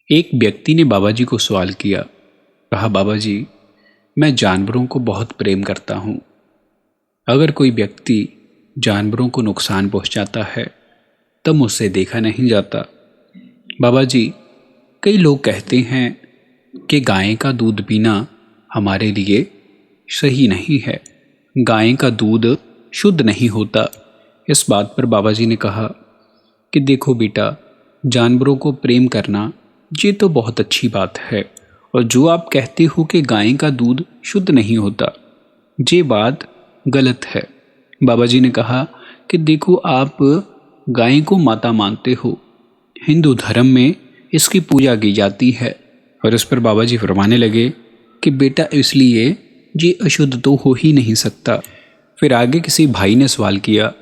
एक व्यक्ति ने बाबा जी को सवाल किया। कहा, बाबा जी, मैं जानवरों को बहुत प्रेम करता हूँ। अगर कोई व्यक्ति जानवरों को नुकसान पहुँचाता है तब मुझसे देखा नहीं जाता। बाबा जी, कई लोग कहते हैं कि गाय का दूध पीना हमारे लिए सही नहीं है, गाय का दूध शुद्ध नहीं होता। इस बात पर बाबा जी ने कहा कि देखो बेटा, जानवरों को प्रेम करना ये तो बहुत अच्छी बात है, और जो आप कहते हो कि गाय का दूध शुद्ध नहीं होता, ये बात गलत है। बाबा जी ने कहा कि देखो, आप गाय को माता मानते हो, हिंदू धर्म में इसकी पूजा की जाती है। और इस पर बाबा जी फरमाने लगे कि बेटा, इसलिए ये अशुद्ध तो हो ही नहीं सकता। फिर आगे किसी भाई ने सवाल किया।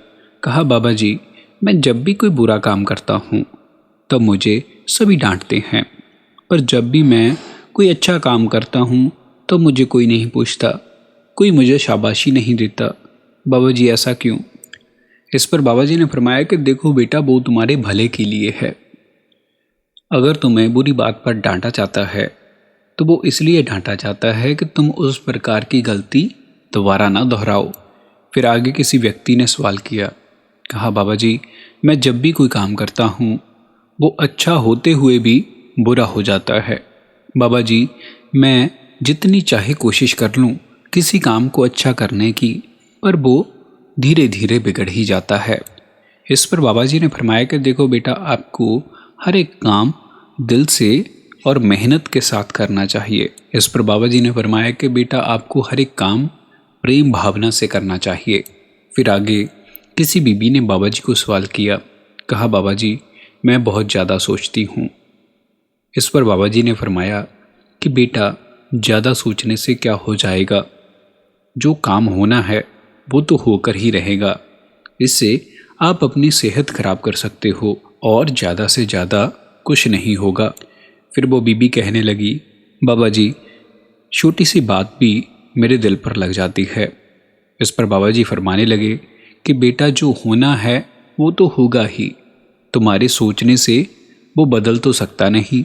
कहा, बाबा जी, मैं जब भी कोई बुरा काम करता हूँ तब मुझे सभी डांटते हैं, पर जब भी मैं कोई अच्छा काम करता हूँ तो मुझे कोई नहीं पूछता, कोई मुझे शाबाशी नहीं देता। बाबा जी, ऐसा क्यों? इस पर बाबा जी ने फरमाया कि देखो बेटा, वो तुम्हारे भले के लिए है। अगर तुम्हें बुरी बात पर डांटा जाता है तो वो इसलिए डांटा जाता है कि तुम उस प्रकार की गलती दोबारा ना दोहराओ। फिर आगे किसी व्यक्ति ने सवाल किया। कहा, बाबा जी, मैं जब भी कोई काम करता हूँ वो अच्छा होते हुए भी बुरा हो जाता है। बाबा जी, मैं जितनी चाहे कोशिश कर लूँ किसी काम को अच्छा करने की, पर वो धीरे धीरे बिगड़ ही जाता है। इस पर बाबा जी ने फरमाया कि देखो बेटा, आपको हर एक काम दिल से और मेहनत के साथ करना चाहिए। इस पर बाबा जी ने फरमाया कि बेटा, आपको हर एक काम प्रेम भावना से करना चाहिए। फिर आगे किसी बीबी ने बाबा जी को सवाल किया। कहा, बाबा जी, मैं बहुत ज़्यादा सोचती हूँ। इस पर बाबा जी ने फरमाया कि बेटा, ज़्यादा सोचने से क्या हो जाएगा, जो काम होना है वो तो होकर ही रहेगा। इससे आप अपनी सेहत खराब कर सकते हो और ज़्यादा से ज़्यादा कुछ नहीं होगा। फिर वो बीबी कहने लगी, बाबा जी, छोटी सी बात भी मेरे दिल पर लग जाती है। इस पर बाबा जी फरमाने लगे कि बेटा, जो होना है वो तो होगा ही, तुम्हारे सोचने से वो बदल तो सकता नहीं।